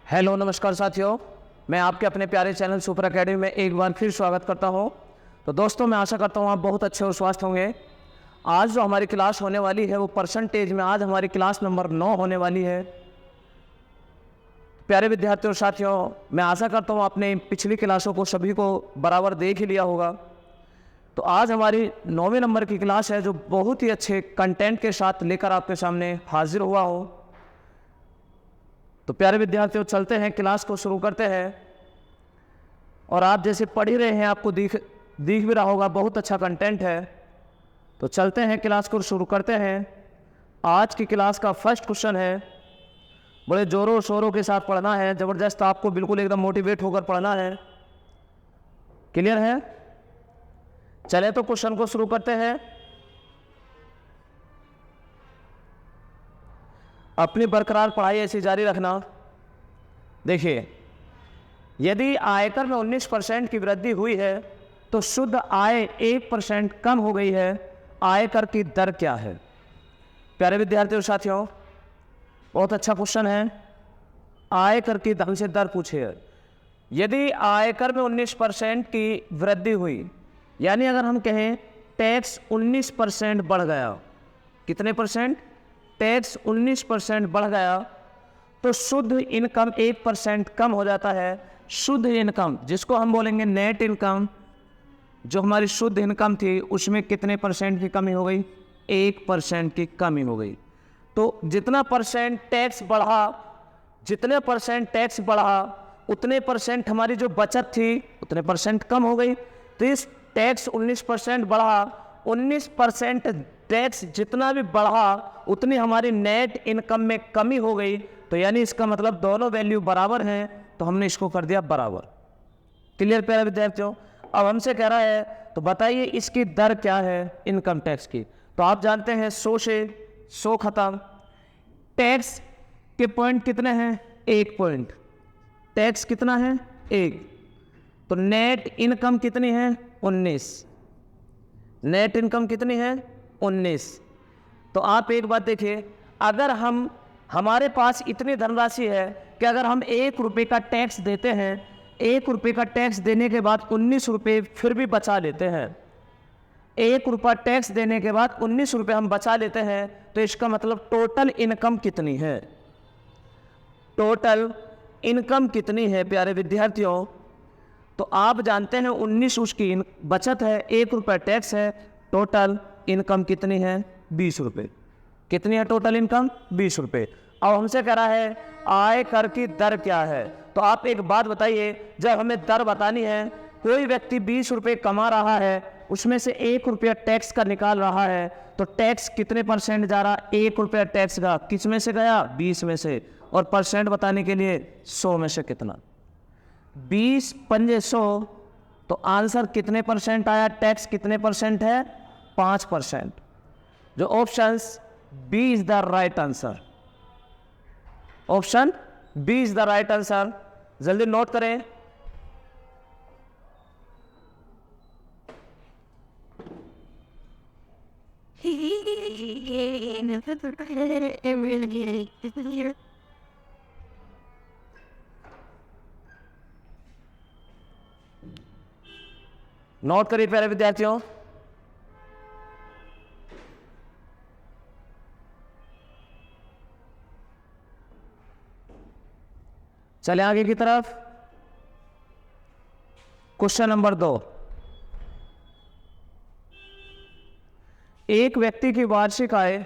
Hello नमस्कार साथियों, मैं आपके अपने प्यारे चैनल सुपर एकेडमी में एक बार फिर स्वागत करता हूं। तो दोस्तों, मैं आशा करता हूं आप बहुत अच्छे और स्वस्थ होंगे। आज जो हमारी क्लास होने वाली है वो परसेंटेज में आज हमारी क्लास नंबर 9 होने वाली है। प्यारे विद्यार्थियों और साथियों, मैं आशा करता हूँ आपने पिछली क्लासों को सभी को बराबर देख ही लिया होगा। तो आज हमारी 9वें नंबर की क्लास है जो बहुत ही अच्छे कंटेंट के साथ लेकर आपके सामने हाजिर हुआ हो। तो प्यारे विद्यार्थियों, चलते हैं क्लास को शुरू करते हैं। और आप जैसे पढ़ ही रहे हैं, आपको दिख भी रहा होगा, बहुत अच्छा कंटेंट है। तो चलते हैं क्लास को शुरू करते हैं। आज की क्लास का फर्स्ट क्वेश्चन है, बड़े जोरों शोरों के साथ पढ़ना है, ज़बरदस्त, आपको बिल्कुल एकदम मोटिवेट होकर पढ़ना है। क्लियर है? चले तो क्वेश्चन को शुरू करते हैं। अपनी बरकरार पढ़ाई ऐसी जारी रखना। देखिए, यदि आयकर में 19% की वृद्धि हुई है तो शुद्ध आय 1% कम हो गई है, आयकर की दर क्या है? प्यारे विद्यार्थियों साथियों, बहुत अच्छा क्वेश्चन है। आयकर की ढंग से दर पूछे है। यदि आयकर में 19% की वृद्धि हुई, यानी अगर हम कहें टैक्स 19% बढ़ गया, कितने परसेंट? टैक्स 19% बढ़ गया तो शुद्ध इनकम 1% कम हो जाता है। शुद्ध इनकम, जिसको हम बोलेंगे नेट इनकम, जो हमारी शुद्ध इनकम थी उसमें कितने परसेंट की कमी हो गई? 1% की कमी हो गई। तो जितना परसेंट टैक्स बढ़ा, जितने परसेंट टैक्स बढ़ा उतने परसेंट हमारी जो बचत थी उतने परसेंट कम हो गई। तो इस टैक्स 19% बढ़ा, 19% टैक्स जितना भी बढ़ा उतनी हमारी नेट इनकम में कमी हो गई। तो यानी इसका मतलब दोनों वैल्यू बराबर हैं, तो हमने इसको कर दिया बराबर। क्लियर प्यारे विद्यार्थियों? अब हमसे कह रहा है तो बताइए इसकी दर क्या है इनकम टैक्स की। तो आप जानते हैं 100 से 100 खत्म। टैक्स के पॉइंट कितने हैं? 1 पॉइंट। टैक्स कितना है? 1। तो नेट इनकम कितनी है? 19। नेट इनकम कितनी है? 19। तो आप एक बात देखिए, अगर हमारे पास इतनी धनराशि है कि अगर हम 1 रुपये का टैक्स देते हैं, 1 रुपये का टैक्स देने के बाद 19 रुपये फिर भी बचा लेते हैं, 1 रुपया टैक्स देने के बाद 19 रुपये हम बचा लेते हैं, तो इसका मतलब टोटल इनकम कितनी है? टोटल इनकम कितनी है प्यारे विद्यार्थियों? तो आप जानते हैं 19 उसकी बचत है, 1 रुपया टैक्स है, टोटल इनकम कितनी है? 20 रुपये। कितनी है टोटल इनकम? 20 रुपये। अब हमसे कह रहा है आयकर की दर क्या है। तो आप एक बात बताइए, जब हमें दर बतानी है, कोई व्यक्ति 20 रुपये कमा रहा है, उसमें से 1 रुपया टैक्स का निकाल रहा है, तो टैक्स कितने परसेंट जा रहा? 1 रुपया टैक्स का किस में से गया? 20 में से। और परसेंट बताने के लिए 100 में से कितना? 20 पंजे 100। तो आंसर कितने परसेंट आया? टैक्स कितने परसेंट है? 5%। जो options B is the right answer. Option B is the right answer. जल्दी नोट करें। नोट करिए प्यारे विद्यार्थियों। चले आगे की तरफ। Question number 2। एक व्यक्ति की वार्षिक आय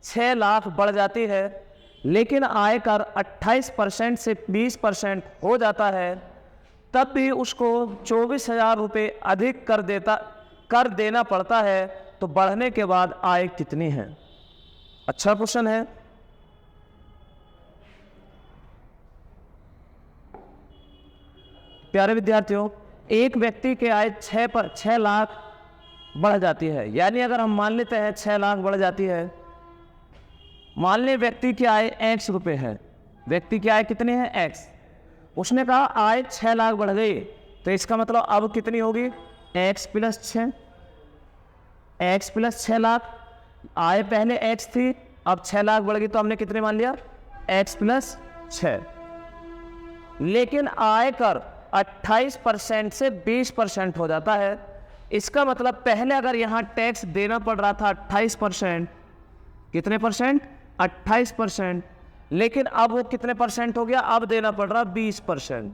6 लाख बढ़ जाती है, लेकिन आयकर 28% से 20% हो जाता है, तब भी उसको 24,000 रुपये अधिक कर देना पड़ता है। तो बढ़ने के बाद आय कितनी है? अच्छा क्वेश्चन है। प्यारे विद्यार्थियों, एक व्यक्ति के आय 6 लाख बढ़ जाती है, यानी अगर हम मान लेते हैं 6 लाख बढ़ जाती है, मान ले व्यक्ति की आय x रुपये है। व्यक्ति की आय कितनी है? x। उसने कहा आय 6 लाख बढ़ गई, तो इसका मतलब अब कितनी होगी? x plus 6। x plus 6 lakh. आय पहले x थी, अब 6 लाख बढ़ गई, तो हमने कितने मान लिया? x plus 6। लेकिन आयकर 28% से 20% हो जाता है। इसका मतलब पहले अगर यहाँ टैक्स देना पड़ रहा था 28%, कितने परसेंट? 28%, लेकिन अब वो कितने परसेंट हो गया? अब देना पड़ रहा 20%।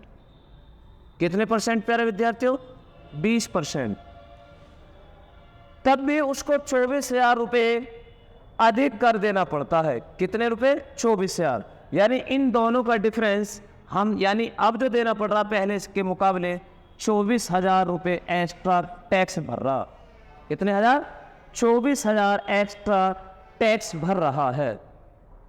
कितने परसेंट प्यारे विद्यार्थियों? 20%। तब भी उसको 24,000 रुपये अधिक कर देना पड़ता है। कितने रुपए? 24,000। यानी इन दोनों का डिफरेंस हम, यानी अब जो देना पड़ रहा पहले इसके मुकाबले 24,000 रुपये एक्स्ट्रा टैक्स भर रहा। कितने हजार? 24,000 एक्स्ट्रा टैक्स भर रहा है।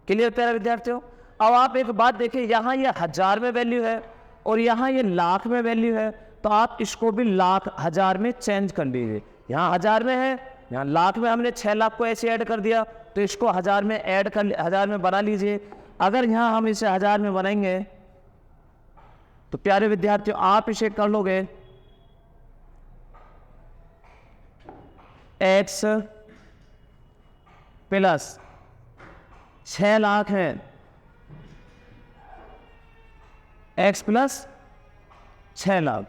क्लियर प्यारे विद्यार्थियों? अब आप एक बात देखिए, यहाँ ये हजार में वैल्यू है और यहाँ ये लाख में वैल्यू है, तो आप इसको भी लाख हजार में चेंज कर लीजिए। यहाँ हजार में है, यहाँ लाख में हमने 6 लाख को ऐसे ऐड कर दिया, तो इसको हजार में ऐड कर, हजार में बना लीजिए। अगर यहाँ हम इसे हजार में बनाएंगे तो प्यारे विद्यार्थियों आप इसे कर लोगे x प्लस 6 लाख है, x प्लस 6 लाख।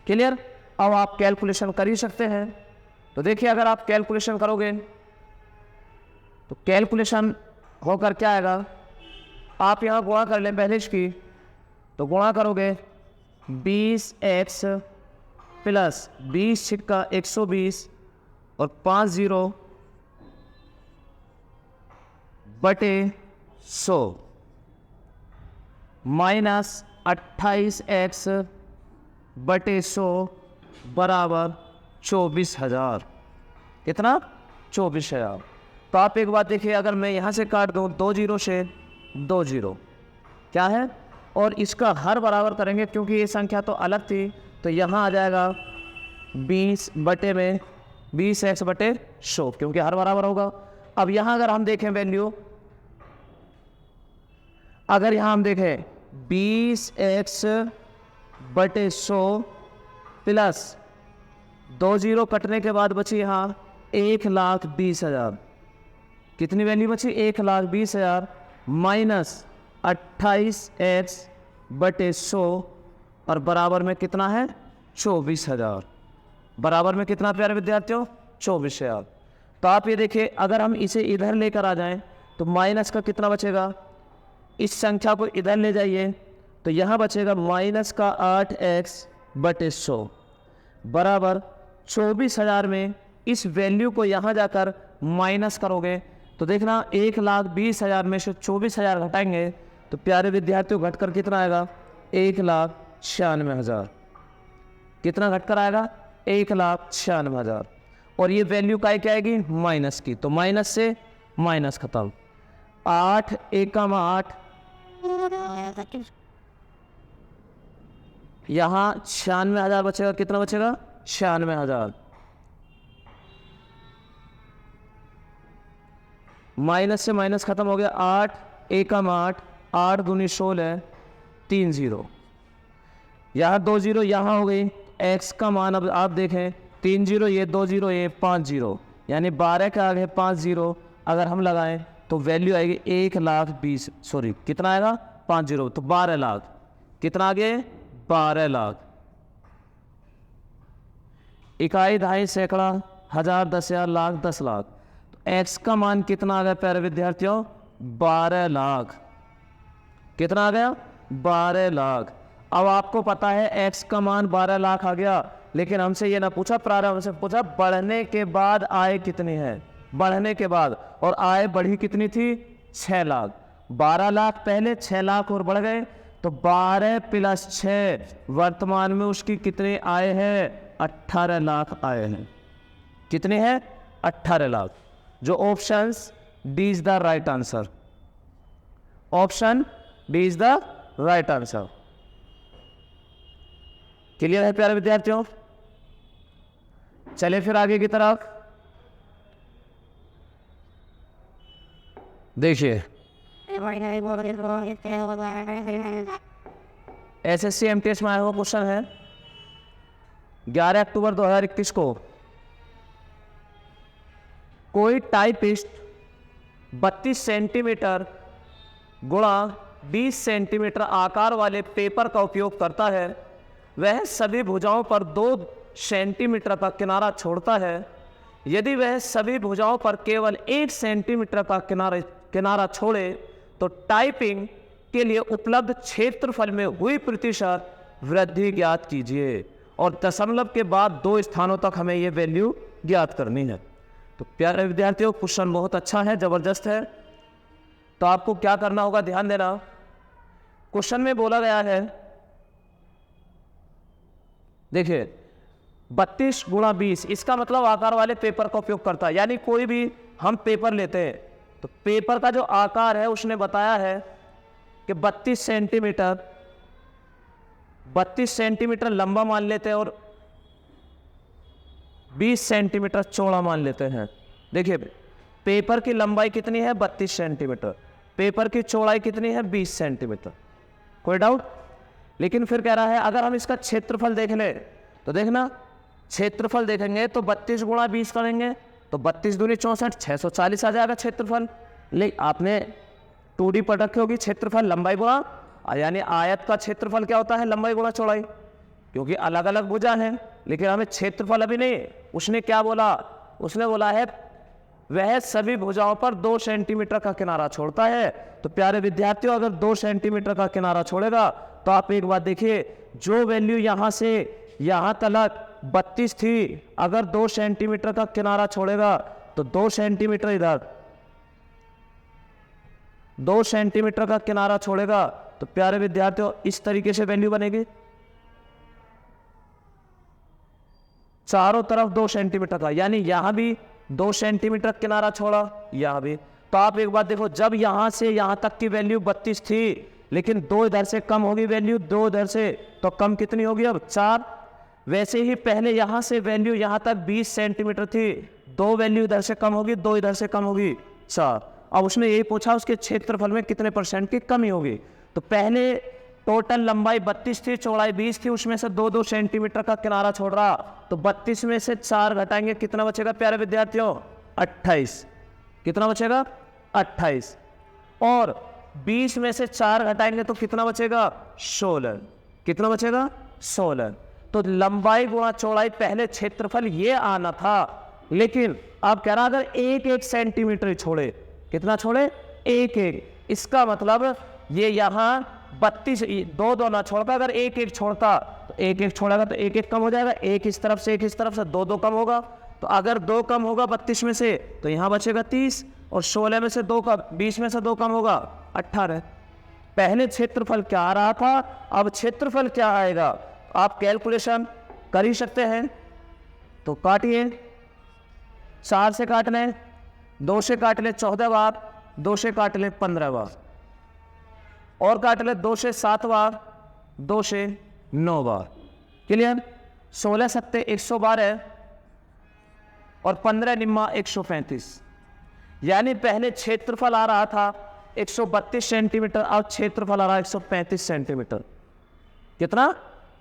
क्लियर? अब आप कैलकुलेशन कर ही सकते हैं। तो देखिए, अगर आप कैलकुलेशन करोगे तो कैलकुलेशन होकर क्या आएगा? आप यहाँ गुणा कर लें पहले इसकी, तो गुणा करोगे 20x प्लस 20 छिक्का 120 और 50 बटे 100 माइनस 28x बटे 100 बराबर 24,000। कितना? 24,000। तो आप एक बात देखिए, अगर मैं यहाँ से काट दूँ 2 जीरो से 2 जीरो क्या है, और इसका हर बराबर करेंगे क्योंकि ये संख्या तो अलग थी, तो यहाँ आ जाएगा 20 बटे में 20x बटे 100, क्योंकि हर बराबर होगा। अब यहाँ अगर हम देखें वैल्यू, अगर यहाँ हम देखें 20x बटे 100 प्लस 2 जीरो कटने के बाद बची यहाँ 1,20,000। कितनी वैल्यू बची? 1,20,000 माइनस 28x बटे 100 और बराबर में कितना है? 24,000। बराबर में कितना प्यारे विद्यार्थियों? 24,000। तो आप ये देखिए, अगर हम इसे इधर लेकर आ जाएं तो माइनस का कितना बचेगा? इस संख्या को इधर ले जाइए तो यहाँ बचेगा माइनस का 8x बटे 100 बराबर 24,000 में इस वैल्यू को यहाँ जाकर माइनस करोगे तो देखना 1,20,000 में से 24,000 घटाएंगे तो प्यारे विद्यार्थियों घटकर कितना आएगा? 1,96,000। कितना घटकर आएगा? 1,96,000। और ये वैल्यू काय क्या आएगी? माइनस की। तो माइनस से माइनस खत्म। 8 एकम 8, यहाँ 96,000 बचेगा। कितना बचेगा? 96,000। माइनस से माइनस खत्म हो गया। 8 एकम 8, 8 दूनी 16, 3 जीरो, यहाँ 2 जीरो यहाँ हो गई। x का मान अब आप देखें 3 जीरो, ये 2 जीरो, ये 5 जीरो, यानी 12 के आगे 5 जीरो अगर हम लगाएं तो वैल्यू आएगी 1,20,000। सॉरी, कितना आएगा? 5 जीरो, तो 12 लाख। कितना आगे? 12 लाख। इकाई, दहाई, सैकड़ा, हजार, 10,000, लाख, 10 लाख। तो x का मान कितना आ गया प्यारे विद्यार्थियों? 12 लाख। कितना आ गया? 12 लाख। अब आपको पता है x का मान 12 लाख आ गया, लेकिन हमसे ये ना पूछा, प्रारंभ से पूछा बढ़ने के बाद आय कितनी है। बढ़ने के बाद, और आय बढ़ी कितनी थी? 6 लाख। 12 लाख पहले, 6 लाख और बढ़ गए, तो 12 प्लस 6 वर्तमान में उसकी कितनी आय है? 18 लाख आय है। कितने हैं? 18 लाख। जो options D is the right answer. Option D is the right answer. Clear है प्यारे विद्यार्थियों? चलिए फिर आगे की तरफ देखिए। एसएससी एमटीएस में आया हुआ क्वेश्चन है 11 अक्टूबर 2021 को। कोई टाइपिस्ट 32 सेंटीमीटर गुणा 20 सेंटीमीटर आकार वाले पेपर का उपयोग करता है वह सभी भुजाओं पर 2 सेंटीमीटर का किनारा छोड़ता है। यदि वह सभी भुजाओं पर केवल 1 सेंटीमीटर का किनारा छोड़े तो टाइपिंग के लिए उपलब्ध क्षेत्रफल में हुई प्रतिशत वृद्धि ज्ञात कीजिए। और दशमलव के बाद 2 स्थानों तक हमें ये वैल्यू ज्ञात करनी है। तो प्यारे विद्यार्थियों, क्वेश्चन बहुत अच्छा है, जबरदस्त है। तो आपको क्या करना होगा, ध्यान देना। क्वेश्चन में बोला गया है, देखिए 32 गुणा 20, इसका मतलब आकार वाले पेपर का उपयोग करता है। यानी कोई भी हम पेपर लेते हैं तो पेपर का जो आकार है उसने बताया है कि 32 सेंटीमीटर लंबा मान लेते हैं और 20 सेंटीमीटर चौड़ा मान लेते हैं। देखिए पेपर की लंबाई कितनी है, 32 सेंटीमीटर, पेपर की चौड़ाई कितनी है, 20 सेंटीमीटर। कोई डाउट? लेकिन फिर कह रहा है अगर हम इसका क्षेत्रफल देख ले तो देखना, क्षेत्रफल देखेंगे तो 32 गुणा 20 करेंगे तो 32 दूनी 64, 640 आ जाएगा क्षेत्रफल। लेकिन आपने 2D पढ़ रखी होगी, क्षेत्रफल लंबाई गुणा, यानी आयत का क्षेत्रफल क्या होता है, लंबाई गुणा चौड़ाई, क्योंकि अलग अलग भुजा हैं। लेकिन हमें क्षेत्रफल अभी नहीं, उसने क्या बोला, उसने बोला है वह सभी भुजाओं पर 2 सेंटीमीटर का किनारा छोड़ता है। तो प्यारे विद्यार्थियों, अगर 2 सेंटीमीटर का किनारा छोड़ेगा तो आप एक बात देखिए, जो वैल्यू यहां से यहां तक 32 थी, अगर 2 सेंटीमीटर का किनारा छोड़ेगा तो 2 सेंटीमीटर इधर, 2 सेंटीमीटर का किनारा छोड़ेगा तो प्यारे विद्यार्थियों इस तरीके से वैल्यू बनेगी, चारों तरफ 2 सेंटीमीटर का, यानी यहां भी 2 सेंटीमीटर किनारा छोड़ा, यहां भी। तो आप एक बात देखो, जब यहां से यहां तक की वैल्यू 32 थी, लेकिन 2 इधर से कम होगी वैल्यू, 2 इधर से, तो कम कितनी होगी अब, 4। वैसे ही पहले यहां से वैल्यू यहां तक 20 सेंटीमीटर थी, 2 वैल्यू इधर से कम होगी, 2 इधर से कम होगी, 4। अब उसने यही पूछा उसके क्षेत्रफल में कितने % की कमी होगी। तो पहले टोटल लंबाई 32 थी, चौड़ाई 20 थी, उसमें से 2-2 सेंटीमीटर का किनारा छोड़ रहा, तो 32 में से 4 घटाएंगे, कितना बचेगा प्यारे विद्यार्थियों, 28। कितना बचेगा, 28। और 20 में से 4 घटाएंगे तो कितना बचेगा, 16। कितना बचेगा, 16। तो लंबाई गुणा चौड़ाई, पहले क्षेत्रफल ये आना था, लेकिन अब कह रहा अगर 1-1 सेंटीमीटर ही छोड़े, कितना छोड़े, 1-1, इसका मतलब ये यहाँ 32, 2-2 ना छोड़ता, अगर 1-1 छोड़ता तो 1-1 छोड़ेगा तो 1-1 कम हो जाएगा, 1 इस तरफ से 1 इस तरफ से, 2-2 कम होगा। तो अगर 2 कम होगा 32 में से तो यहाँ बचेगा 30, और 16 में से 2 का 20 में से 2 कम होगा 18। पहले क्षेत्रफल क्या आ रहा था, अब क्षेत्रफल क्या आएगा, आप कैलकुलेशन कर ही सकते हैं। तो काटिए, 4 से काट लें, 2 से काट लें 14 बार, 2 से काट लें 15 बार, और काट ले 2 से 7 बार, 2 से 9 बार। क्लियर? 16 सत्ते 112 और 15 निम्मा 135। यानी पहले क्षेत्रफल आ रहा था 132 सेंटीमीटर, अब क्षेत्रफल आ रहा है 135 सेंटीमीटर। कितना?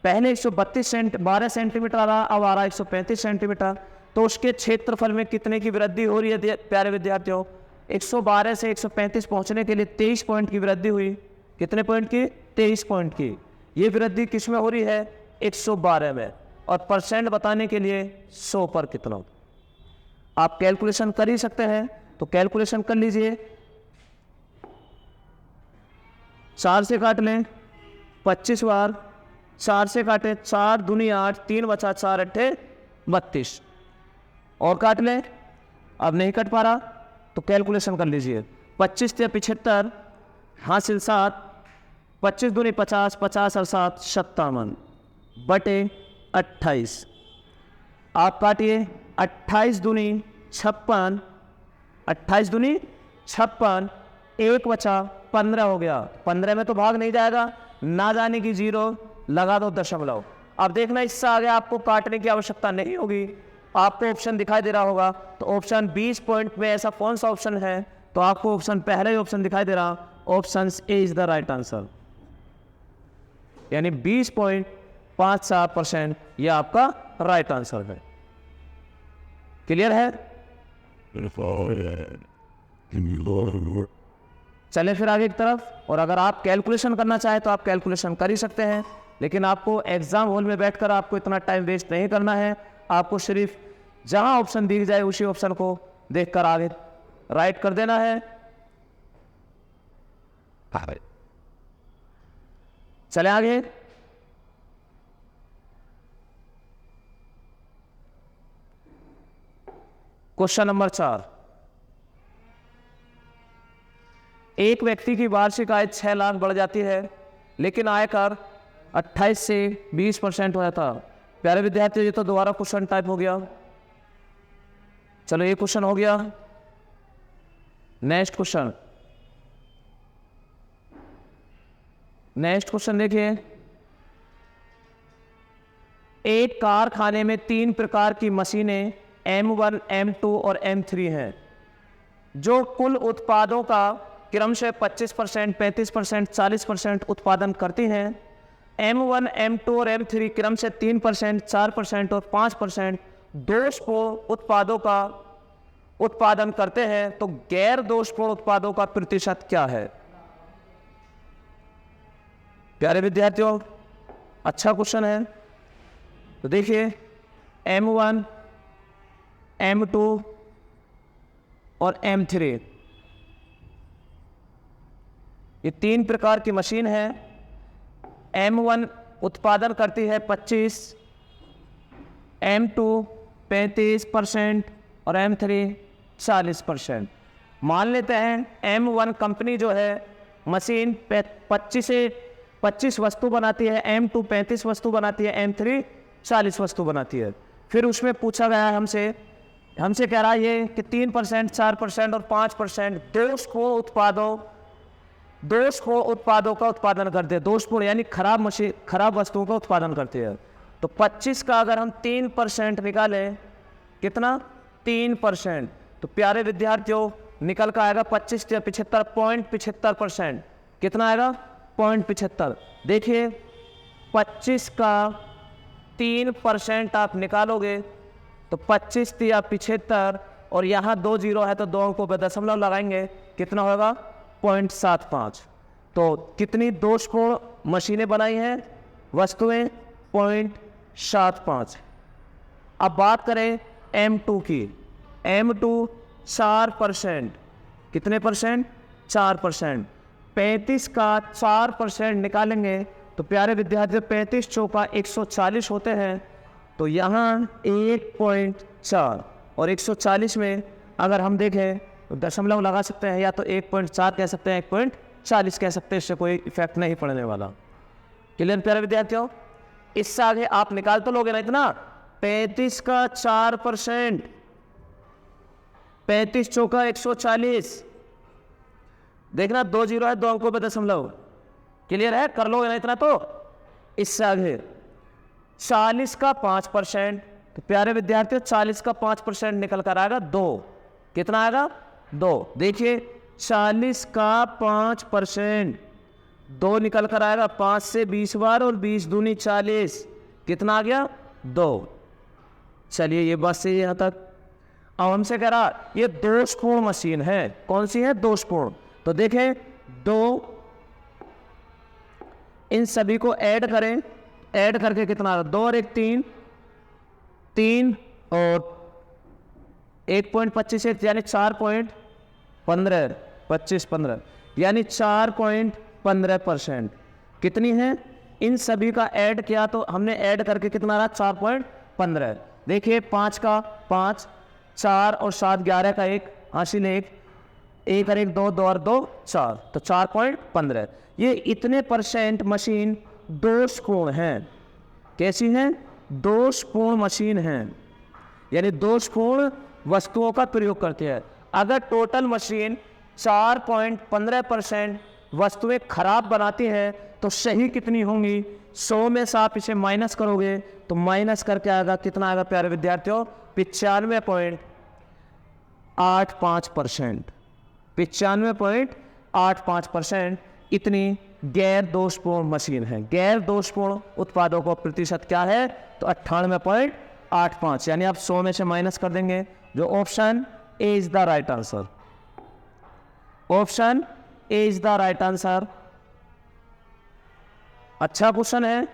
पहले 12 सेंटीमीटर आ रहा, अब आ रहा है 135 सेंटीमीटर। तो उसके क्षेत्रफल में कितने की वृद्धि हो रही है प्यारे विद्यार्थियों, 112 से 135 पहुंचने के लिए 23 पॉइंट की वृद्धि हुई। कितने पॉइंट की? 23 पॉइंट की। ये वृद्धि किस में हो रही है? 112 में। और परसेंट बताने के लिए 100 पर कितना, आप कैलकुलेशन कर ही सकते हैं, तो कैलकुलेशन कर लीजिए। 4 से काट लें 25 बार, 4 से काटें 4 दूनी 8, 3 बचा 4 अट्ठे 32, और काट लें। अब नहीं कट पा रहा तो कैलकुलेशन कर लीजिए। 25 से 75 हासिल 7, 25 दूनी 50, 50 और 7 57 बटे 28। आप काटिए, 28 दूनी 56, 28 दूनी 56, 1 बचा 15 हो गया। 15 में तो भाग नहीं जाएगा, ना जाने की 0 लगा दो दशमलव। अब देखना इससे आगे आपको काटने की आवश्यकता नहीं होगी, आपको ऑप्शन दिखाई दे रहा होगा। तो ऑप्शन 20 पॉइंट में ऐसा कौन सा ऑप्शन है, तो आपको ऑप्शन पहले ही ऑप्शन दिखाई दे रहा, option A is the right answer, यानी 20.57% ये आपका राइट आंसर है। क्लियर है? चले फिर आगे की तरफ। और अगर आप कैलकुलेशन करना चाहें तो आप कैलकुलेशन कर ही सकते हैं, लेकिन आपको एग्जाम हॉल में बैठकर आपको इतना टाइम वेस्ट नहीं करना है। आपको सिर्फ जहां ऑप्शन दिख जाए उसी ऑप्शन को देखकर आगे राइट कर देना है। चले आगे। Question number 4। एक व्यक्ति की वार्षिक आय 6 लाख बढ़ जाती है, लेकिन आयकर 28 से 20% हो जाता। प्यारे विद्यार्थियों, ये तो दोबारा क्वेश्चन टाइप हो गया। चलो ये क्वेश्चन हो गया। नेक्स्ट क्वेश्चन देखिए। एक कारखाने में 3 प्रकार की मशीनें M1, M2 और M3 हैं, जो कुल उत्पादों का क्रमशः 25%, 35%, 40% उत्पादन करती हैं। M1, M2 और M3 क्रमशः 3%, 4% और 5% दोषपूर्ण उत्पादों का उत्पादन करते हैं, तो गैर दोषपूर्ण उत्पादों का प्रतिशत क्या है? प्यारे विद्यार्थियों, अच्छा क्वेश्चन है। तो देखिए, M1, M2 और M3 ये 3 प्रकार की मशीन है। M1 उत्पादन करती है 25, M2 35% और M3 40%। मान लेते हैं M1 कंपनी जो है मशीन 25 वस्तु बनाती है, M2 35 वस्तु बनाती है, M3 40 वस्तु बनाती है। फिर उसमें पूछा गया है हमसे कह रहा है ये कि 3%, 4% और 5% दोषपूर्ण उत्पादों का उत्पादन करते हैं। दोषपूर्ण यानी खराब वस्तुओं का उत्पादन करते हैं। तो 25 का अगर हम 3% निकालें, कितना? 3%। तो प्यारे विद्यार्थियों, निकल कर आएगा 25 या 75.75%। कितना आएगा? 0.75। देखिए, 25 का 3% आप निकालोगे तो 25 या 75, और यहाँ 2 जीरो है तो 2 अंकों पर दशमलव लगाएंगे, कितना होगा? 0.75। तो कितनी दोषपूर्ण मशीनें बनाई हैं? वस्तुएं 0.75। अब बात करें M2 की। M2 4%। कितने परसेंट? 4%। 35 का 4% निकालेंगे तो प्यारे विद्यार्थियों 35 चौका 140 होते हैं। तो यहाँ 1.4 और 140 में अगर हम देखें तो दशमलव लगा सकते हैं, या तो 1.4 कह सकते हैं, 1.40 कह सकते हैं। इससे कोई इफेक्ट नहीं पड़ने वाला। क्लियर प्यारे विद्यार्थियों? इससे आगे आप निकाल तो लोगे ना इतना। 35 का 4%, 35 चौका 140। देखना 2 जीरो है, 2 अंकों पे दशमलव। क्लियर है? कर लोगे ना इतना। तो इससे आगे 40 का 5%। तो प्यारे विद्यार्थियों 40 का 5% निकल कर आएगा 2। कितना आएगा? 2। देखिए 40 का 5%, 2 निकल कर आएगा 5 से 20 बार, और 20 दूनी 40। कितना आ गया? 2। चलिए ये बात सही है यहाँ तक। अब हमसे कह रहा ये दोषपूर्ण मशीन है। कौन सी है? दोषपूर्ण। तो देखें 2, इन सभी को ऐड करें, ऐड करके कितना आ रहा? 2 और 1 3 और 1.25 यानी 4.15, 25 15 यानी 4.15%। कितनी है? इन सभी का ऐड किया तो हमने ऐड करके कितना रहा? 4.15। देखिए 5 का 5, 4 और 7 11 का 1 हासिल 1 और 1 2, 2 और 2 4, तो 4.15। ये इतने % मशीन दोषपूर्ण हैं। कैसी हैं? दोषपूर्ण मशीन हैं, यानी दोषपूर्ण वस्तुओं का प्रयोग करते हैं। अगर टोटल मशीन 4.15% वस्तुएं खराब बनाती हैं तो सही कितनी होंगी? 100 में से आप इसे माइनस करोगे तो माइनस करके आएगा, कितना आएगा प्यारे विद्यार्थियों? 95.85%। 95.85% इतनी गैर दोषपूर्ण मशीन है। गैर दोषपूर्ण उत्पादों का प्रतिशत क्या है? तो 98.85, यानी आप 100 में से माइनस कर देंगे। जो option A is the right answer. Option A is the right answer. अच्छा क्वेश्चन है।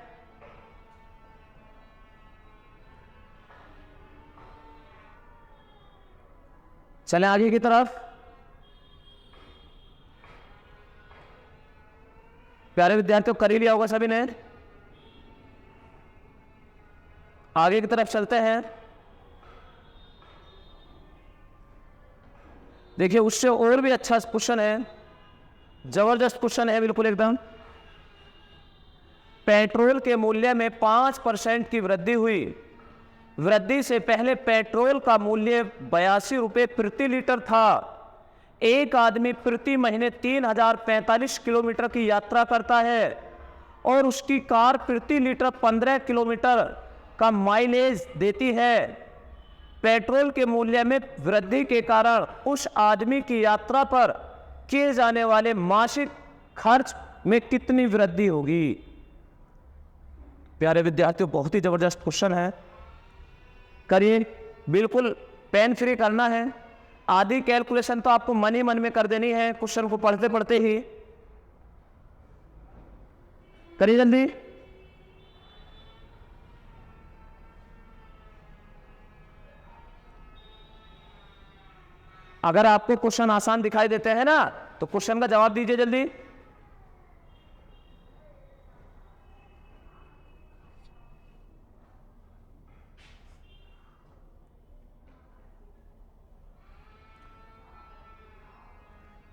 चलें आगे की तरफ। प्यारे विद्यार्थियों, कर ही लिया होगा सभी ने। आगे की तरफ चलते हैं। देखिए, उससे और भी अच्छा क्वेश्चन है, जबरदस्त क्वेश्चन है बिल्कुल एकदम। पेट्रोल के मूल्य में 5% की वृद्धि हुई। वृद्धि से पहले पेट्रोल का मूल्य 82 रुपये प्रति लीटर था। एक आदमी प्रति महीने 3045 किलोमीटर की यात्रा करता है और उसकी कार प्रति लीटर 15 किलोमीटर का माइलेज देती है। पेट्रोल के मूल्य में वृद्धि के कारण उस आदमी की यात्रा पर किए जाने वाले मासिक खर्च में कितनी वृद्धि होगी? प्यारे विद्यार्थियों, बहुत ही जबरदस्त क्वेश्चन है। करिए, बिल्कुल पेन फ्री करना है। आधी कैलकुलेशन तो आपको मन ही मन में कर देनी है क्वेश्चन को पढ़ते पढ़ते ही। करिए जल्दी। अगर आपको क्वेश्चन आसान दिखाई देते हैं ना, तो क्वेश्चन का जवाब दीजिए जल्दी।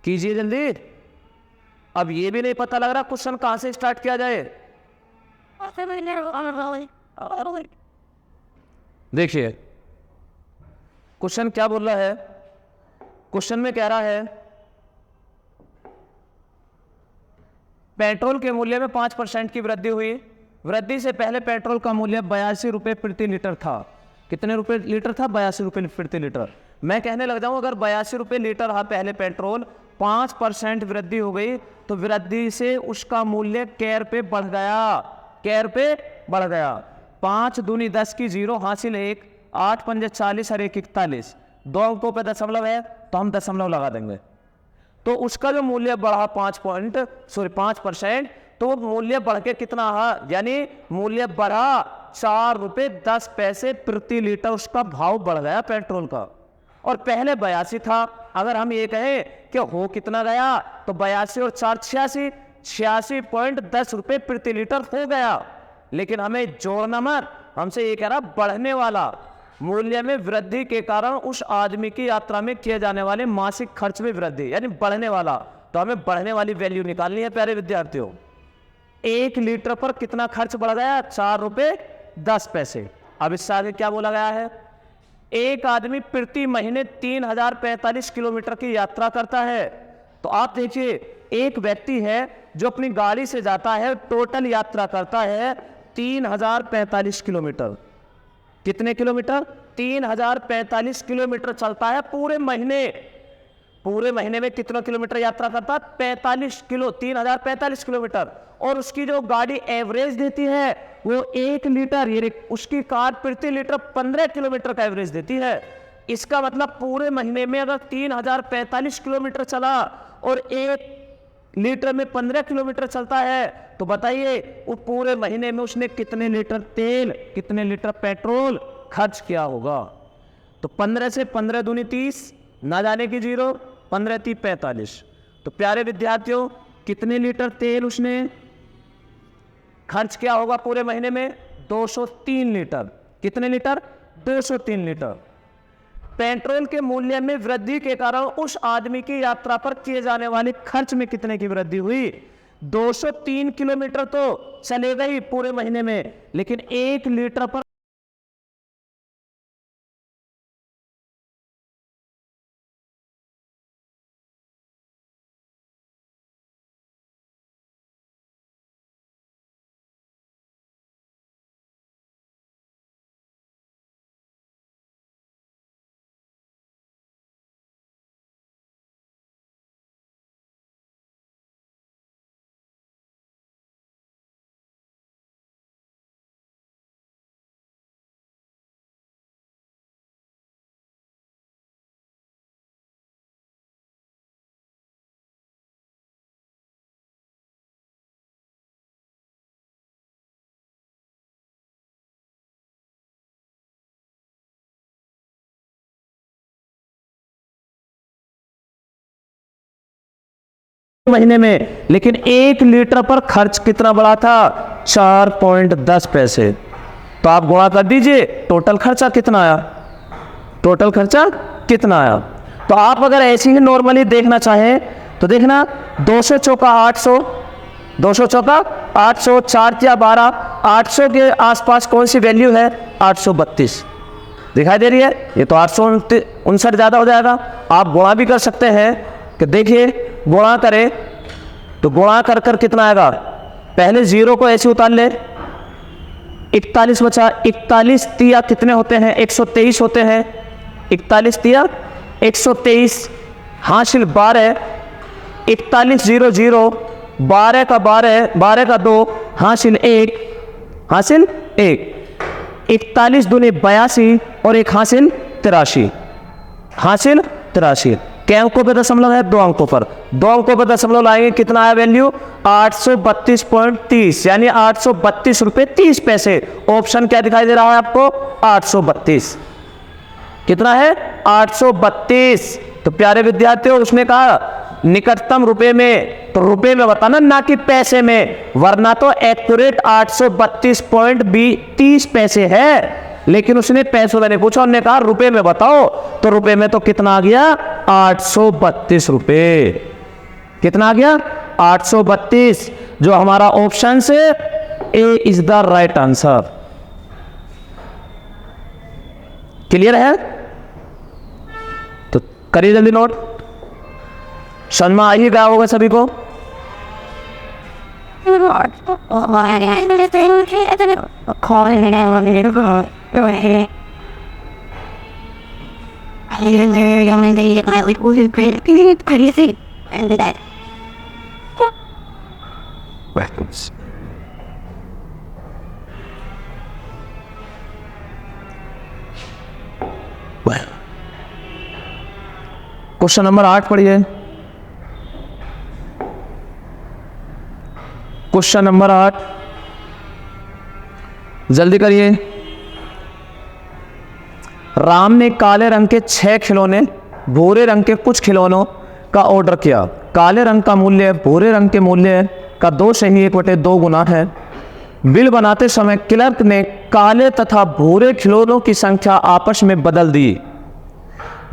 कीजिए जल्दी। अब ये भी नहीं पता लग रहा क्वेश्चन कहां से स्टार्ट किया जाए। देखिए, क्वेश्चन क्या बोल रहा है। क्वेश्चन में कह रहा है पेट्रोल के मूल्य में 5% की वृद्धि हुई। वृद्धि से पहले पेट्रोल का मूल्य 82 रुपये प्रति लीटर था। कितने रुपए लीटर था? 82 रुपये प्रति लीटर। मैं कहने लग जाऊं, अगर 82 रुपये लीटर था पहले पेट्रोल, 5% वृद्धि हो गई, तो वृद्धि से उसका मूल्य कै रुपये बढ़ गया। कै रुपये बढ़ गया। 5 दूनी 10 की 0 हासिल 1, 8 पंजे 40 और 1 41। 2 अंकों पे दशमलव है तो हम दशमलव लगा देंगे। तो उसका जो मूल्य बढ़ा 5%, तो वो मूल्य बढ़ के कितना है, यानी मूल्य बढ़ा 4 रुपये 10 पैसे प्रति लीटर, उसका भाव बढ़ गया पेट्रोल का। और पहले 82 था। अगर हम ये कहें कि हो कितना गया, तो 82 और 4 86, 86.10 रुपये प्रति लीटर हो गया। लेकिन हमें जोड़ना मत, हमसे ये कह रहा बढ़ने वाला। मूल्य में वृद्धि के कारण उस आदमी की यात्रा में किए जाने वाले मासिक खर्च में वृद्धि, यानी बढ़ने वाला। तो हमें बढ़ने वाली वैल्यू निकालनी है प्यारे विद्यार्थियों। 1 लीटर पर कितना खर्च बढ़ गया? 4 रुपये 10 पैसे। अब इससे आगे क्या बोला गया है? एक आदमी प्रति महीने 3045 किलोमीटर की यात्रा करता है। तो आप देखिए, एक व्यक्ति है जो अपनी गाड़ी से जाता है, टोटल यात्रा करता है 3045 किलोमीटर। कितने किलोमीटर? 3045 किलोमीटर चलता है पूरे महीने। पूरे महीने में कितना किलोमीटर यात्रा करता है? 45 किलो, 3045 किलोमीटर। और उसकी जो गाड़ी एवरेज देती है वो 1 लीटर, ये उसकी कार प्रति लीटर 15 किलोमीटर का एवरेज देती है। इसका मतलब पूरे महीने में अगर 3045 किलोमीटर चला और 1 लीटर में 15 किलोमीटर चलता है, तो बताइए वो पूरे महीने में उसने कितने लीटर तेल, कितने लीटर पेट्रोल खर्च किया होगा। तो 15 से 15 दूनी 30, ना जाने की 0, 15 3 45। तो प्यारे विद्यार्थियों, कितने लीटर तेल उसने खर्च किया होगा पूरे महीने में? 203 लीटर। कितने लीटर? 203 लीटर। पेट्रोल के मूल्य में वृद्धि के कारण उस आदमी की यात्रा पर किए जाने वाले खर्च में कितने की वृद्धि हुई? 203 किलोमीटर तो चलेगा ही पूरे महीने में, लेकिन 1 लीटर पर महीने में, लेकिन 1 लीटर पर खर्च कितना बढ़ा था? 4.10 पैसे। तो आप गुणा कर दीजिए, टोटल खर्चा कितना आया? टोटल खर्चा कितना आया? तो आप अगर ऐसे ही नॉर्मली देखना चाहें तो देखना, 2 से चौका 800, 2 से चौका 800, 4 या 12, 800 के आसपास कौन सी वैल्यू है? 832 दिखाई दे रही है। ये तो 859 ज़्यादा हो जाएगा। आप गुणा भी कर सकते हैं कि देखिए गुणा करें तो गुणा कर कर कितना आएगा? पहले 0 को ऐसे उतार ले, 41 बचा। 41 तिया कितने होते हैं? 123 होते हैं। 41 तिया 123, हासिल 12, 41 0 0, 12 का 12, 12 का 2, हासिल 1, हासिल 1, 41 दूनी 82 और 1 हासिल 83, हासिल 83। क्या अंकों पे दशमलव है? 2 अंकों पर। 2 अंकों पर दशमलव लाएंगे, कितना आया वैल्यू? 832.30, यानी 832 रुपये 30 पैसे। ऑप्शन क्या दिखाई दे रहा है आपको? 832। कितना है? 832। तो प्यारे विद्यार्थियों, उसने कहा निकटतम रुपए में, तो रुपए में बताना, ना कि पैसे में, वरना तो एक्यूरेट 832.30 पैसे है। लेकिन उसने पैसों में नहीं पूछा, उन्होंने कहा रुपए में बताओ। तो रुपए में तो कितना आ गया? 832 रुपये। कितना आ गया? 832, जो हमारा ऑप्शन से A is the right answer. Clear है? तो करिए जल्दी नोट। समझ में आ ही गया होगा सभी को। क्वेश्चन नंबर 8 पढ़िए। क्वेश्चन नंबर 8 जल्दी करिए। राम ने काले रंग के 6 खिलौने, भूरे रंग के कुछ खिलौनों का ऑर्डर किया। काले रंग का मूल्य भूरे रंग के मूल्य का 2 से ही 1/2 गुना है। बिल बनाते समय क्लर्क ने काले तथा भूरे खिलौनों की संख्या आपस में बदल दी,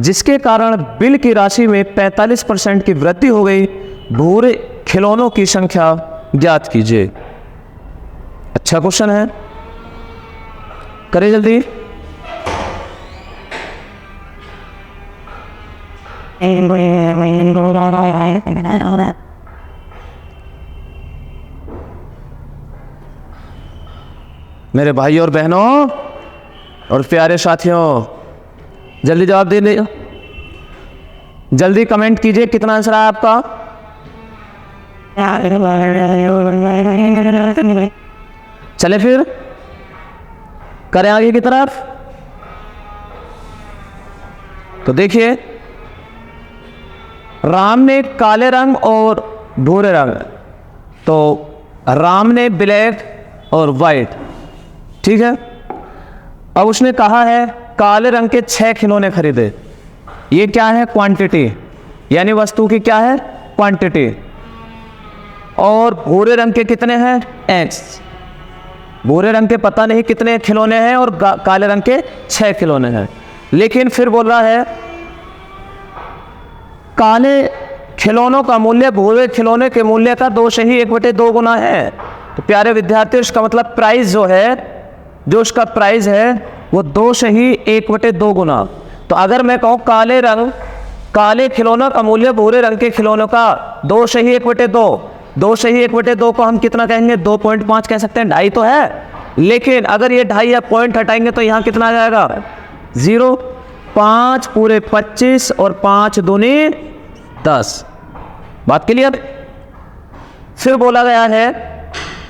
जिसके कारण बिल की राशि में 45% की वृद्धि हो गई। भूरे खिलौनों की संख्या ज्ञात कीजिए। अच्छा क्वेश्चन है, करिए जल्दी। मेरे भाई और बहनों और प्यारे साथियों, जल्दी जवाब दे दे, जल्दी कमेंट कीजिए कितना आंसर है आपका। चले फिर करें आगे की तरफ। तो देखिए, राम ने काले रंग और भूरे रंग, तो राम ने ब्लैक और वाइट, ठीक है। अब उसने कहा है काले रंग के 6 खिलौने खरीदे। ये क्या है? क्वांटिटी, यानी वस्तु की क्या है? क्वांटिटी। और भूरे रंग के कितने हैं? एक्स। भूरे रंग के पता नहीं कितने खिलौने हैं और काले रंग के 6 खिलौने हैं। लेकिन फिर बोल रहा है काले खिलौनों का मूल्य भूरे खिलौने के मूल्य का 2 से ही 1/2 गुना है। तो प्यारे विद्यार्थी, इसका मतलब प्राइस जो है, जो उसका प्राइस है वो 2 से ही 1/2 गुना। तो अगर मैं कहूँ काले रंग, काले खिलौनों का मूल्य भूरे रंग के खिलौनों का 2 से ही 1/2, 2 से ही 1/2 को हम कितना कहेंगे? 2.5 कह सकते हैं। 2.5 तो है, लेकिन अगर ये 2.5 या पॉइंट हटाएंगे तो यहाँ कितना आ जाएगा? 0, 5 पूरे 25 और 5 दूनी 10। बात क्लियर? फिर बोला गया है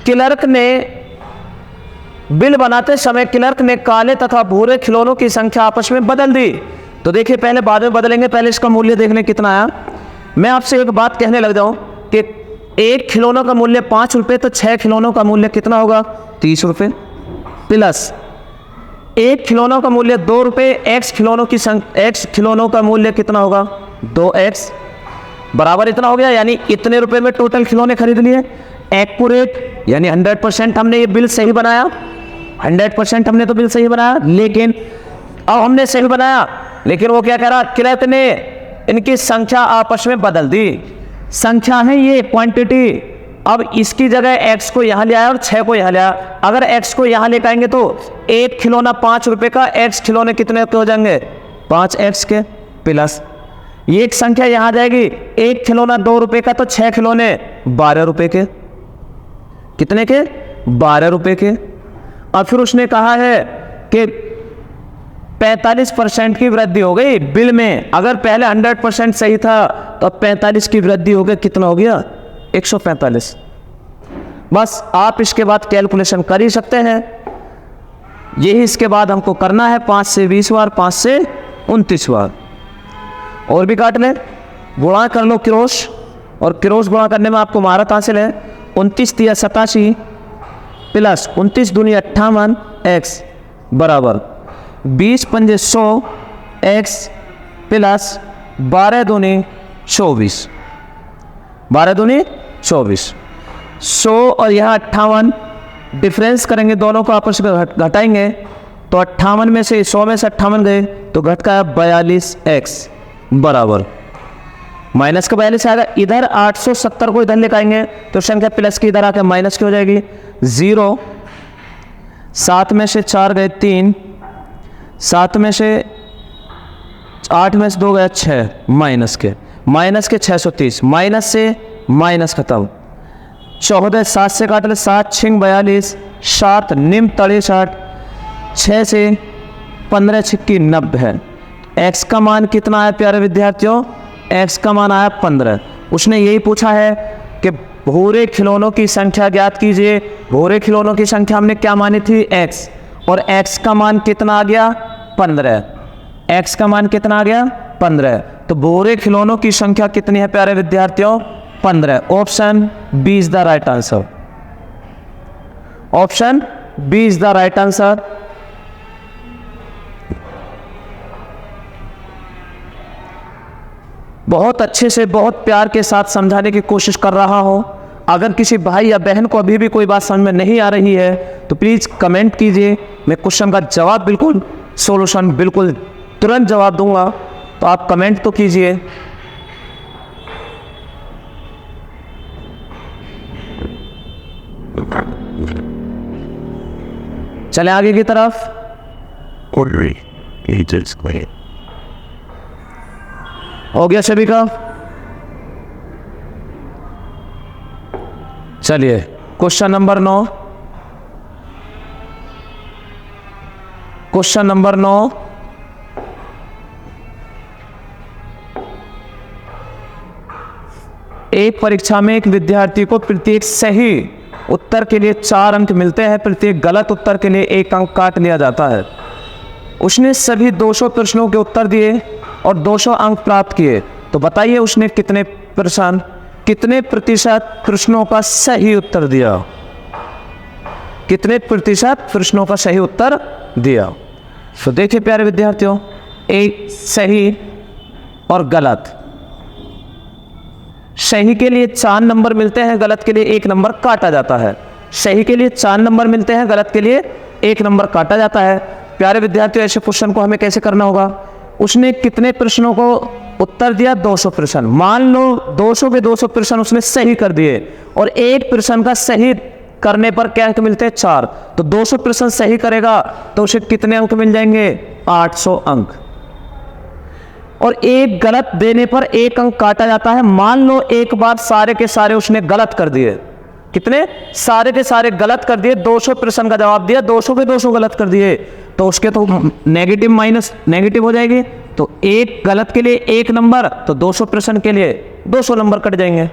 क्लर्क ने बिल बनाते समय क्लर्क ने काले तथा भूरे खिलौनों की संख्या आपस में बदल दी। तो देखिए, पहले बाद में बदलेंगे, पहले इसका मूल्य देखने कितना आया। मैं आपसे एक बात कहने लग जाऊं कि एक खिलौनों का मूल्य 5 रुपये, तो 6 खिलौनों का मूल्य कितना होगा? 30 रुपये। प्लस एक खिलौनों का मूल्य 2 रुपये, एक्स खिलौनों का मूल्य कितना होगा? 2x। बराबर इतना हो गया, यानी इतने रुपए में टोटल खिलौने खरीद लिए। एक्यूरेट यानी 100% हमने ये बिल सही बनाया, 100% हमने तो बिल सही बनाया। लेकिन अब हमने सही बनाया, लेकिन वो क्या कह रहा, क्रेत ने इनकी संख्या आपस में बदल दी। संख्या है ये क्वांटिटी, अब इसकी जगह x को यहाँ ले आया और 6 को यहाँ ले आया। अगर x को यहाँ लेकर आएंगे तो एक खिलौना 5 रुपए का, x खिलौने कितने के हो जाएंगे, 5x के, प्लस ये एक संख्या यहाँ आ जाएगी, एक खिलौना 2 रुपए का तो 6 खिलौने 12 रुपए के, कितने के, 12 रुपए के। और फिर उसने कहा है कि 45% की वृद्धि हो गई बिल में। अगर पहले 100% सही था तो 45 की वृद्धि हो गई, कितना हो गया, 145। बस आप इसके बाद कैलकुलेशन कर ही सकते हैं। यही इसके बाद हमको करना है 5 से 20 बार, 5 से 29 बार। और भी काट लें, गुणा कर लो क्रोश, और क्रोश गुणा करने में आपको महारत हासिल है। 29 तिया 87 प्लस 29 दूनी 58 x बराबर 20 पंजे 100 x प्लस 12 दूनी 24, 12 दूनी 24, 100 और यहाँ 58 डिफरेंस करेंगे, दोनों को आपस में घटाएंगे तो 58 में से 100 में से 58 गए तो घट का 42x बराबर माइनस का 42 आएगा। इधर 870 को इधर लेकर आएंगे तो संख्या प्लस की इधर आकर माइनस की हो जाएगी। 0 7 में से 4 गए 3, 7 में से 8 में से 2 गया 6, माइनस के 630, माइनस से माइनस खत्म। 14 7 से काट ले, 7 छिंग 42, 7 निम 63, 6 से 15 छिक्की 90 है। x का मान कितना आया प्यारे विद्यार्थियों, x का मान आया 15। उसने यही पूछा है कि भूरे खिलौनों की संख्या ज्ञात कीजिए। भूरे खिलौनों की संख्या हमने क्या मानी थी, x, और x का मान कितना आ गया, 15। x का मान कितना आ गया, 15। तो भूरे खिलौनों की संख्या कितनी है प्यारे विद्यार्थियों, 15। Option B is the right answer, option B is the right answer. बहुत अच्छे से, बहुत प्यार के साथ समझाने की कोशिश कर रहा हूं। अगर किसी भाई या बहन को अभी भी कोई बात समझ में नहीं आ रही है तो प्लीज़ कमेंट कीजिए, मैं क्वेश्चन का जवाब बिल्कुल, सॉल्यूशन बिल्कुल तुरंत जवाब दूंगा, तो आप कमेंट तो कीजिए। चले आगे की तरफ। हो गया सभी का, चलिए क्वेश्चन नंबर 9। क्वेश्चन नंबर 9, एक परीक्षा में एक विद्यार्थी को प्रत्येक सही उत्तर के लिए 4 अंक मिलते हैं, प्रत्येक गलत उत्तर के लिए 1 अंक काट लिया जाता है। उसने सभी 200 प्रश्नों के उत्तर दिए और 200 अंक प्राप्त किए, तो बताइए उसने कितने प्रतिशत प्रश्नों का सही उत्तर दिया, कितने प्रतिशत प्रश्नों का सही उत्तर दिया। तो देखिए प्यारे विद्यार्थियों, एक सही और गलत, सही के लिए 4 नंबर मिलते हैं, गलत के लिए 1 नंबर काटा जाता है। सही के लिए 4 नंबर मिलते हैं, गलत के लिए 1 नंबर काटा जाता है। प्यारे विद्यार्थियों, ऐसे क्वेश्चन को हमें कैसे करना होगा, उसने कितने प्रश्नों को उत्तर दिया, 200 प्रश्न। मान लो 200 के 200 प्रश्न उसने सही कर दिए और एक प्रश्न का सही करने पर क्या अंक मिलते हैं, 4। तो 200 प्रश्न सही करेगा तो उसे कितने अंक मिल जाएंगे, 800 अंक। और एक गलत देने पर 1 अंक काटा जाता है। मान लो एक बार सारे के सारे उसने गलत कर दिए, कितने, सारे के सारे गलत कर दिए, 200 प्रश्न का जवाब दिया, 200 के 200 गलत कर दिए, तो उसके तो नेगेटिव माइनस नेगेटिव हो जाएगी। तो एक गलत के लिए 1 नंबर, तो 200 प्रश्न के लिए 200 नंबर कट जाएंगे।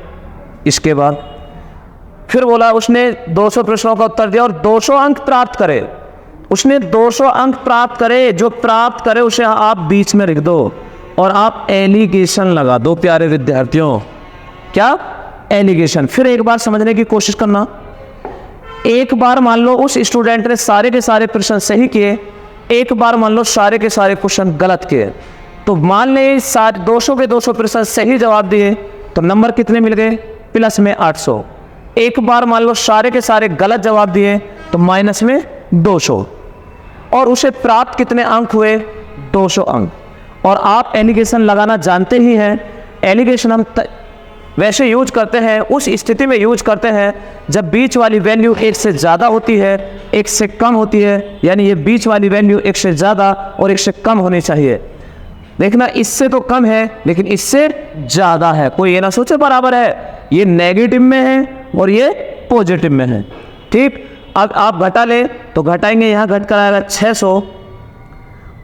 इसके बाद फिर बोला उसने 200 प्रश्नों का उत्तर दिया और 200 अंक प्राप्त करे। उसने 200 अंक प्राप्त करे, जो प्राप्त करे उसे आप बीच में लिख दो और आप एलिगेशन लगा दो प्यारे विद्यार्थियों। क्या, एलिगेशन। फिर एक बार समझने की कोशिश करना। एक बार मान लो उस स्टूडेंट ने सारे के सारे प्रश्न सही किए, एक बार मान लो सारे के सारे क्वेश्चन गलत किए, तो मान ले 200 के 200 प्रश्न सही जवाब दिए तो नंबर कितने मिल गए, प्लस में 800। एक बार मान लो सारे के सारे गलत जवाब दिए तो माइनस में 200, और उसे प्राप्त कितने अंक हुए, 200 अंक। और आप एलिगेशन लगाना जानते ही हैं। एलिगेशन हम वैसे यूज करते हैं, उस स्थिति में यूज करते हैं जब बीच वाली वैल्यू 1 से ज़्यादा होती है, 1 से कम होती है, यानी ये बीच वाली वैल्यू 1 से ज़्यादा और 1 से कम होनी चाहिए। देखना इससे तो कम है लेकिन इससे ज़्यादा है, कोई ये ना सोचे बराबर है, ये नेगेटिव में है और ये पॉजिटिव में है। ठीक, अब आप घटा ले तो घटाएंगे, यहाँ घट कर आएगा 600,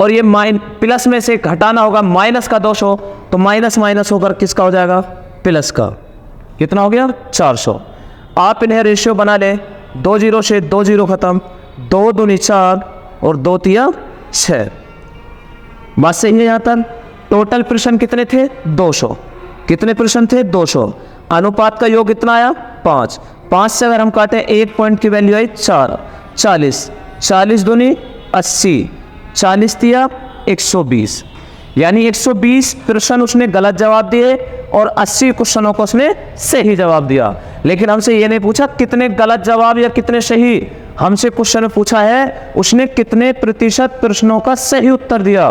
और ये प्लस में से घटाना होगा माइनस का 200, तो माइनस माइनस होकर किसका हो जाएगा, प्लस का। कितना हो गया, 400। आप इन्हें रेशियो बना लें, 2 0 से 2 0 खत्म, 2 दूनी 4 और 2 तिया 6। बात सही है यहाँ तक। टोटल प्रश्न कितने थे, 200। कितने प्रश्न थे, 200। अनुपात का योग कितना आया, 5। 5 से अगर हम काटें 1 पॉइंट की वैल्यू आई 4, 40। 40 दूनी 80, 40 तिया 120, यानी 120 प्रश्न उसने गलत जवाब दिए और 80 क्वेश्चनों को उसने सही जवाब दिया। लेकिन हमसे ये नहीं पूछा कितने गलत जवाब या कितने सही, हमसे क्वेश्चन में पूछा है उसने कितने प्रतिशत प्रश्नों का सही उत्तर दिया,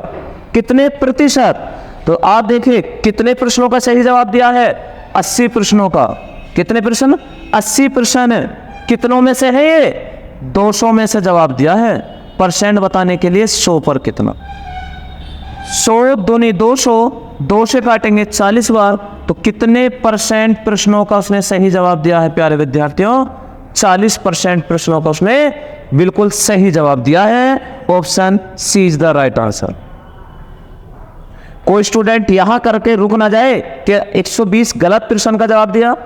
कितने प्रतिशत। तो आप देखिए कितने प्रश्नों का सही जवाब दिया है, 80 प्रश्नों का। कितने प्रश्न, 80 प्रश्न। कितनों में से है ये, 200 में से जवाब दिया है। परसेंट बताने के लिए 100 पर कितना, 100 दूनी 200, 2 से काटेंगे 40 बार, तो कितने परसेंट प्रश्नों का उसने सही जवाब दिया है प्यारे विद्यार्थियों, 40% प्रश्नों का उसने बिल्कुल सही जवाब दिया है। Option C is the right answer. कोई स्टूडेंट यहां करके रुक ना जाए कि 120 गलत प्रश्न का जवाब दिया,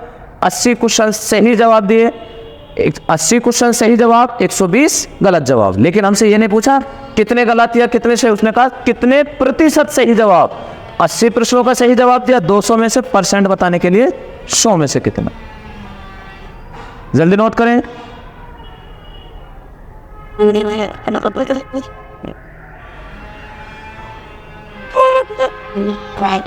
80 क्वेश्चन सही जवाब दिए, 80 क्वेश्चन सही जवाब, 120 गलत जवाब। लेकिन हमसे ये नहीं पूछा कितने गलत या कितने सही, उसने कहा कितने प्रतिशत सही जवाब। 80 प्रश्नों का सही जवाब दिया, 200 में से परसेंट बताने के लिए 100 में से कितना। जल्दी नोट करें। Right.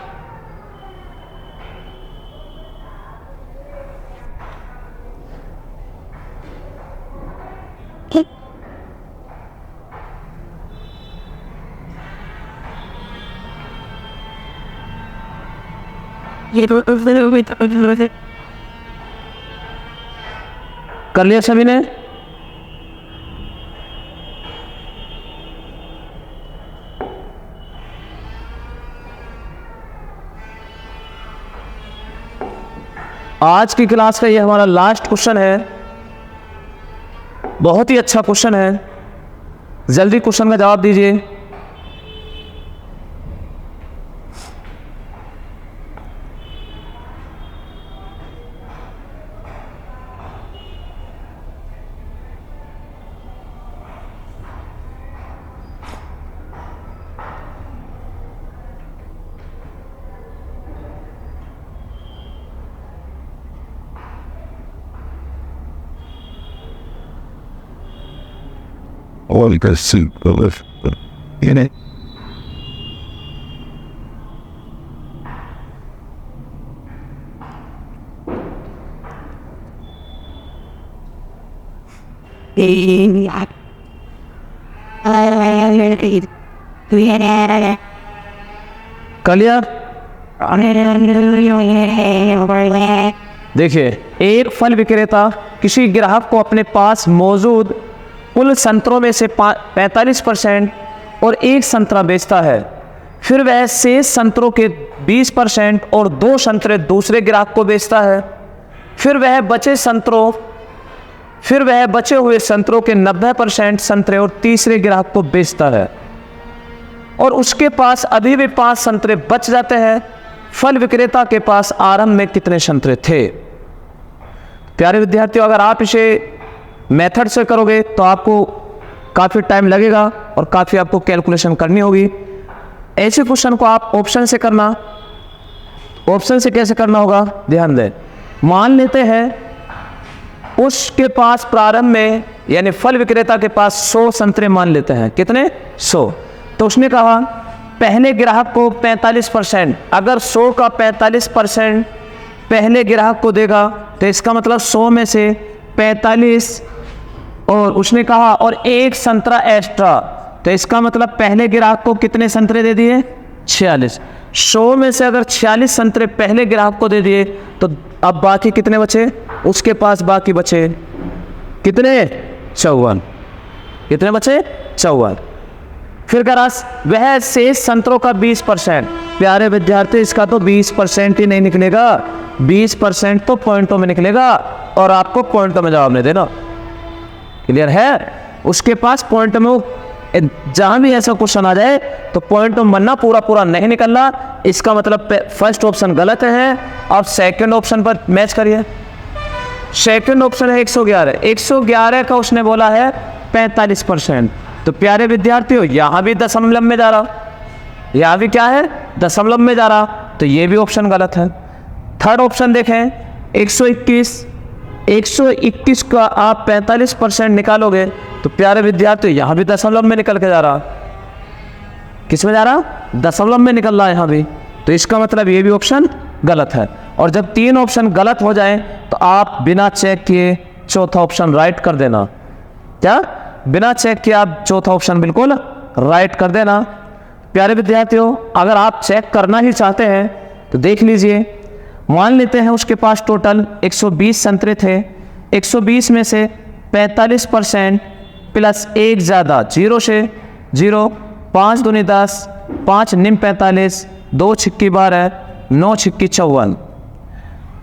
कर लिया सभी ने। आज की क्लास का ये हमारा लास्ट क्वेश्चन है, बहुत ही अच्छा क्वेश्चन है, जल्दी क्वेश्चन का जवाब दीजिए। All the soup in it. कर लिया। देखिए, एक फल विक्रेता किसी ग्राहक को अपने पास मौजूद कुल संतरों में से 45% और एक संतरा बेचता है। फिर वह शेष संतरों के 20% और 2 संतरे दूसरे ग्राहक को बेचता है। फिर वह बचे हुए संतरों के 90% संतरे और तीसरे ग्राहक को बेचता है, और उसके पास अभी भी 5 संतरे बच जाते हैं। फल विक्रेता के पास आरंभ में कितने संतरे थे? प्यारे विद्यार्थियों, अगर आप इसे मेथड से करोगे तो आपको काफ़ी टाइम लगेगा और काफ़ी आपको कैलकुलेशन करनी होगी। ऐसे क्वेश्चन को आप ऑप्शन से करना। ऑप्शन से कैसे करना होगा, ध्यान दें। मान लेते हैं उसके पास प्रारंभ में, यानी फल विक्रेता के पास 100 संतरे मान लेते हैं। कितने? 100। तो उसने कहा पहले ग्राहक को 45%, अगर 100 का 45% पहले ग्राहक को देगा, तो इसका मतलब 100 में से 45, और उसने कहा और 1 संतरा एक्स्ट्रा, तो इसका मतलब पहले ग्राहक को कितने संतरे दे दिए? 46। 100 में से अगर 46 संतरे पहले ग्राहक को दे दिए तो अब बाकी कितने बचे? उसके पास बाकी बचे कितने? 54। कितने बचे? 54। फिर करास वह शेष संतरों का 20%। प्यारे विद्यार्थी, इसका तो 20% ही नहीं निकलेगा, 20% तो पॉइंटों में निकलेगा और आपको पॉइंटों में जवाब नहीं देना। क्लियर है? उसके पास पॉइंट में, जहां भी ऐसा क्वेश्चन आ जाए तो पॉइंट में बनना, पूरा पूरा नहीं निकलना। इसका मतलब फर्स्ट ऑप्शन गलत है। अब सेकंड ऑप्शन पर मैच करिए। सेकंड ऑप्शन है 111। 111 का उसने बोला है 45%। तो प्यारे विद्यार्थियों, यहाँ भी दशमलव में जा रहा, यहाँ भी क्या है? दशमलव में जा रहा, तो ये भी ऑप्शन गलत है। थर्ड ऑप्शन देखें 121। 121 का आप 45% निकालोगे तो प्यारे विद्यार्थियों यहाँ भी दशमलव में निकल के जा रहा। किस में जा रहा? दशमलव में निकल रहा है यहाँ भी, तो इसका मतलब ये भी ऑप्शन गलत है। और जब 3 ऑप्शन गलत हो जाए तो आप बिना चेक किए चौथा ऑप्शन राइट कर देना। क्या? बिना चेक किए आप चौथा ऑप्शन बिल्कुल राइट कर देना। प्यारे विद्यार्थियों, अगर आप चेक करना ही चाहते हैं तो देख लीजिए। मान लेते हैं उसके पास टोटल 120 संतरे थे। 120 में से 45% प्लस 1 ज़्यादा, 0 से 0, 5 दूनी 10, 5 निम 45, 2 छिक्की 12, 9 छिक्की 54,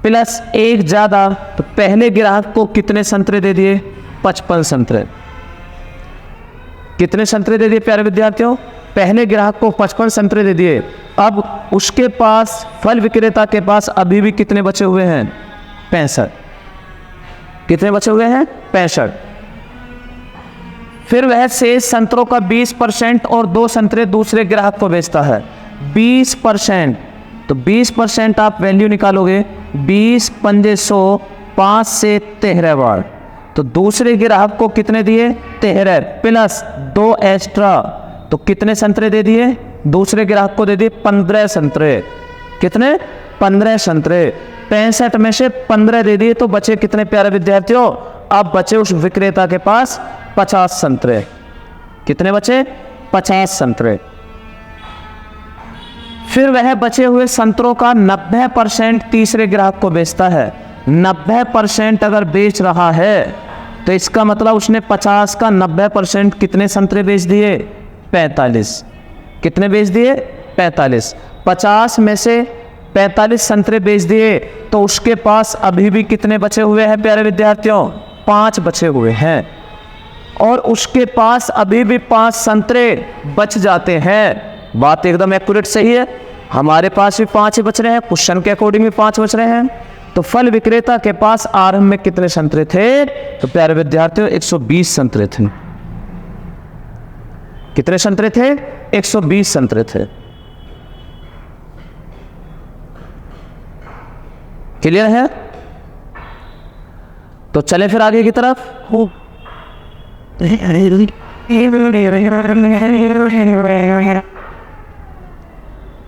प्लस 1 ज़्यादा, तो पहले ग्राहक को कितने संतरे दे दिए? 55 संतरे। कितने संतरे दे दिए प्यारे विद्यार्थियों? पहले ग्राहक को 55 संतरे दे दिए। अब उसके पास, फल विक्रेता के पास अभी भी कितने बचे हुए हैं? 65। कितने बचे हुए हैं? 65। फिर वह शेष संतरों का 20% और 2 संतरे दूसरे ग्राहक को बेचता है। 20%, तो 20% आप वैल्यू निकालोगे, 20 पंजे 100, 5 से 13 बार, तो दूसरे ग्राहक को कितने दिए? 13 प्लस 2 एक्स्ट्रा, तो कितने संतरे दे दिए? दूसरे ग्राहक को दे दिए 15 संतरे। कितने? 15 संतरे। 65 में से 15 दे दिए, तो बचे कितने प्यारे विद्यार्थियों? अब बचे उस विक्रेता के पास 50 संतरे। कितने बचे? 50 संतरे। फिर वह बचे हुए संतरों का 90% तीसरे ग्राहक को बेचता है। 90% अगर बेच रहा है तो इसका मतलब उसने 50 का 90% कितने संतरे बेच दिए? 45। कितने बेच दिए? 45। 50 में से 45 संतरे बेच दिए, तो उसके पास अभी भी कितने बचे हुए हैं प्यारे विद्यार्थियों? 5 बचे हुए हैं। और उसके पास अभी भी 5 संतरे बच जाते हैं। बात एकदम एक्यूरेट सही है। हमारे पास भी 5 ही बच रहे हैं, क्वेश्चन के अकॉर्डिंग भी 5 बच रहे हैं। तो फल विक्रेता के पास आरंभ में कितने संतरे थे? तो प्यारे विद्यार्थियों 120 संतरे थे। कितने संतरे थे? 120 संतरे थे। क्लियर है? तो चले फिर आगे की तरफ।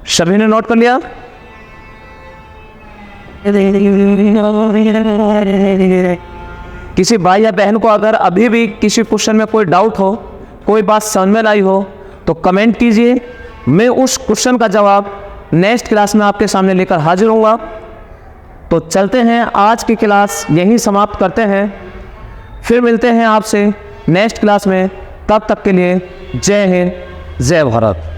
सभी ने नोट कर लिया? किसी भाई या बहन को अगर अभी भी किसी क्वेश्चन में कोई डाउट हो, कोई बात समझ में आई हो, तो कमेंट कीजिए। मैं उस क्वेश्चन का जवाब नेक्स्ट क्लास में आपके सामने लेकर हाजिर होऊंगा। तो चलते हैं, आज की क्लास यहीं समाप्त करते हैं। फिर मिलते हैं आपसे नेक्स्ट क्लास में। तब तक के लिए जय हिंद, जय भारत।